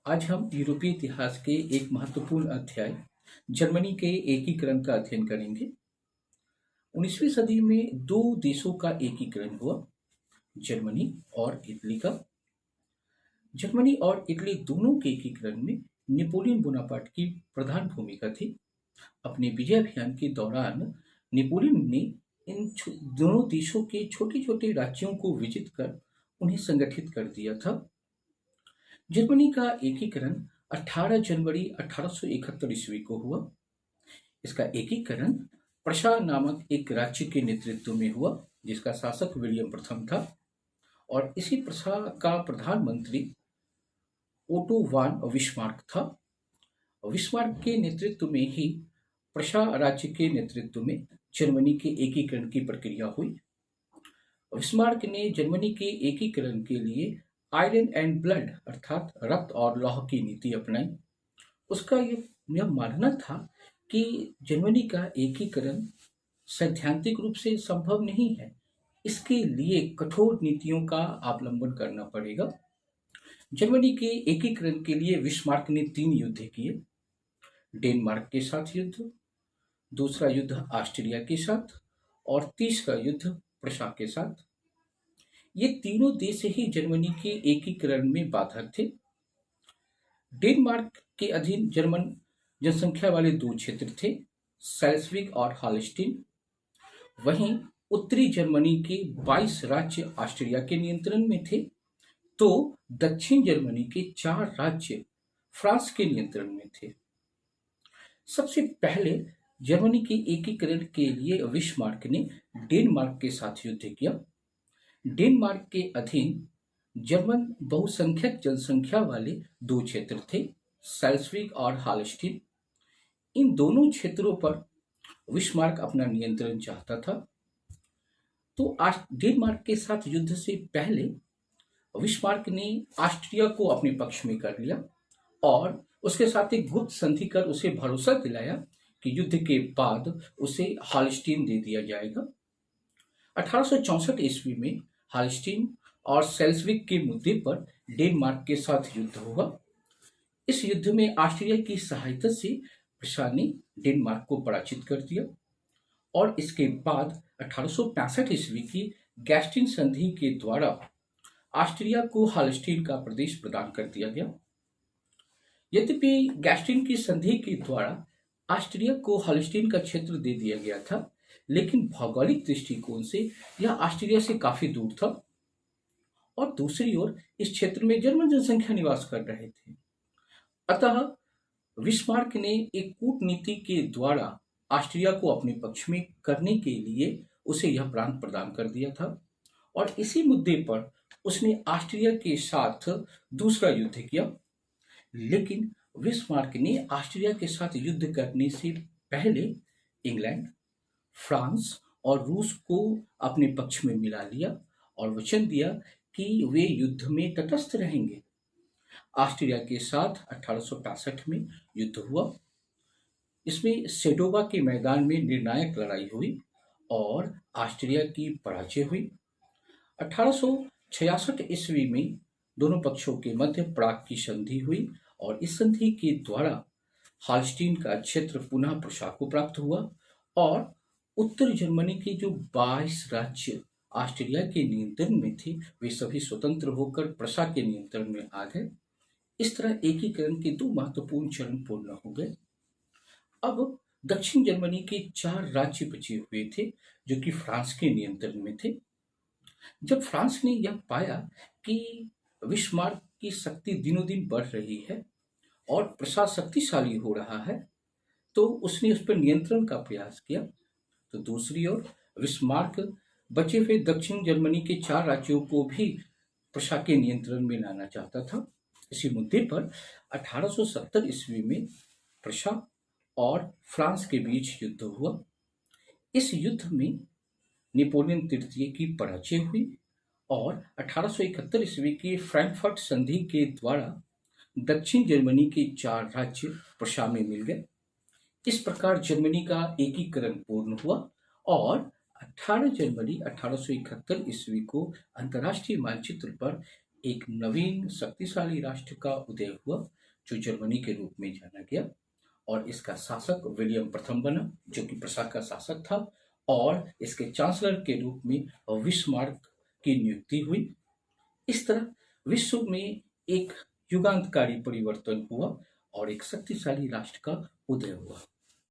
आज हम यूरोपीय इतिहास के एक महत्वपूर्ण अध्याय जर्मनी के एकीकरण का अध्ययन करेंगे। 19वीं सदी में दो देशों का एकीकरण हुआ, जर्मनी और इटली का। जर्मनी और इटली दोनों के एकीकरण में नेपोलियन बोनापार्ट की प्रधान भूमिका थी। अपने विजय अभियान के दौरान नेपोलियन ने दोनों देशों के छोटे छोटे राज्यों को विजित कर उन्हें संगठित कर दिया था। जर्मनी का एकीकरण 18 जनवरी 1871 ईस्वी को हुआ। इसका एकीकरण प्रशा नामक एक राज्य के नेतृत्व में हुआ, जिसका शासक विलियम प्रथम था, और इसी प्रशा का प्रधानमंत्री ओटो वान विस्मार्क था। विस्मार्क के नेतृत्व में ही प्रशा राज्य के नेतृत्व में जर्मनी के एकीकरण की प्रक्रिया हुई। विस्मार्क ने जर्मनी के एकीकरण के लिए आयरन एंड ब्लड अर्थात रक्त और लौह की नीति अपनाई। उसका यह मानना था कि जर्मनी का एकीकरण सैद्धांतिक रूप से संभव नहीं है, इसके लिए कठोर नीतियों का अवलंबन करना पड़ेगा। जर्मनी के एकीकरण के लिए विस्मार्क ने 3 युद्ध किए। डेनमार्क के साथ युद्ध, दूसरा युद्ध ऑस्ट्रिया के साथ और तीसरा युद्ध प्रशा के साथ। ये तीनों देश ही जर्मनी के एकीकरण में बाधक थे। डेनमार्क के अधीन जर्मन जनसंख्या वाले 2 क्षेत्र थे, सेल्सविक और हालस्टीन। वहीं उत्तरी जर्मनी के 22 राज्य ऑस्ट्रिया के नियंत्रण में थे, तो दक्षिण जर्मनी के 4 राज्य फ्रांस के नियंत्रण में थे। सबसे पहले जर्मनी के एकीकरण के लिए विस्मार्क ने डेनमार्क के साथ युद्ध किया। डेनमार्क के अधीन जर्मन बहुसंख्यक जनसंख्या वाले 2 क्षेत्र थे, सेल्सविक और हालस्टीन। इन दोनों क्षेत्रों पर विस्मार्क अपना नियंत्रण चाहता था। तो डेनमार्क के साथ युद्ध से पहले विस्मार्क ने ऑस्ट्रिया को अपने पक्ष में कर लिया और उसके साथ एक गुप्त संधि कर उसे भरोसा दिलाया कि युद्ध के बाद उसे हालस्टीन दे दिया जाएगा। 1864 ईस्वी में हालस्टीन और सेल्सविक के मुद्दे पर डेनमार्क के साथ युद्ध हुआ। इस युद्ध में ऑस्ट्रिया की सहायता से प्रशा ने डेनमार्क को पराजित कर दिया और इसके बाद 1865 ईस्वी की गैस्टिन संधि के द्वारा ऑस्ट्रिया को हालस्टीन का प्रदेश प्रदान कर दिया गया। यद्यपि गैस्टिन की संधि के द्वारा ऑस्ट्रिया को हालस्टीन का क्षेत्र दे दिया गया था, लेकिन भौगोलिक दृष्टिकोण से यह ऑस्ट्रिया से काफी दूर था और दूसरी ओर इस क्षेत्र में जर्मन जनसंख्या निवास कर रहे थे। अतः विस्मार्क ने एक कूटनीति के द्वारा ऑस्ट्रिया को अपने पक्ष में करने के लिए उसे यह प्रांत प्रदान कर दिया था और इसी मुद्दे पर उसने ऑस्ट्रिया के साथ दूसरा युद्ध किया। लेकिन विस्मार्क ने ऑस्ट्रिया के साथ युद्ध करने से पहले इंग्लैंड, फ्रांस और रूस को अपने पक्ष में मिला लिया और वचन दिया कि वे युद्ध में तटस्थ रहेंगे। ऑस्ट्रिया के साथ 1865 में युद्ध हुआ। इसमें सेडोवा के मैदान में निर्णायक लड़ाई हुई और ऑस्ट्रिया की पराजय हुई। 1866 ईस्वी में दोनों पक्षों के मध्य प्राग की संधि हुई और इस संधि के द्वारा हालस्टीन का क्षेत्र पुनः प्रशा को प्राप्त हुआ और उत्तर जर्मनी के जो 22 राज्य ऑस्ट्रिया के नियंत्रण में थे, वे सभी स्वतंत्र होकर प्रशा के नियंत्रण में आ गए। इस तरह एकीकरण के 2 महत्वपूर्ण चरण पूर्ण हो गए। अब दक्षिण जर्मनी के 4 राज्य बचे हुए थे, जो कि फ्रांस के नियंत्रण में थे। जब फ्रांस ने यह पाया कि विस्मार्क की शक्ति दिनों दिन बढ़ रही है और प्रशा शक्तिशाली हो रहा है, तो उसने उस पर नियंत्रण का प्रयास किया। तो दूसरी ओर विस्मार्क बचे हुए दक्षिण जर्मनी के 4 राज्यों को भी प्रशा के नियंत्रण में लाना चाहता था। इसी मुद्दे पर 1870 ईस्वी में प्रशा और फ्रांस के बीच युद्ध हुआ। इस युद्ध में नेपोलियन तृतीय की पराजय हुई और 1871 ईस्वी की फ्रैंकफर्ट संधि के द्वारा दक्षिण जर्मनी के 4 राज्य प्रशा में मिल गए। इस प्रकार जर्मनी का एकीकरण पूर्ण हुआ और 18 जनवरी 1871 ईस्वी को अंतर्राष्ट्रीय मानचित्र पर एक नवीन शक्तिशाली राष्ट्र का उदय हुआ, जो जर्मनी के रूप में जाना गया, और इसका शासक विलियम प्रथम बना, जो कि प्रशा का शासक था, और इसके चांसलर के रूप में बिस्मार्क की नियुक्ति हुई। इस तरह विश्व में एक युगांतकारी परिवर्तन हुआ और एक शक्तिशाली राष्ट्र का उदय हुआ।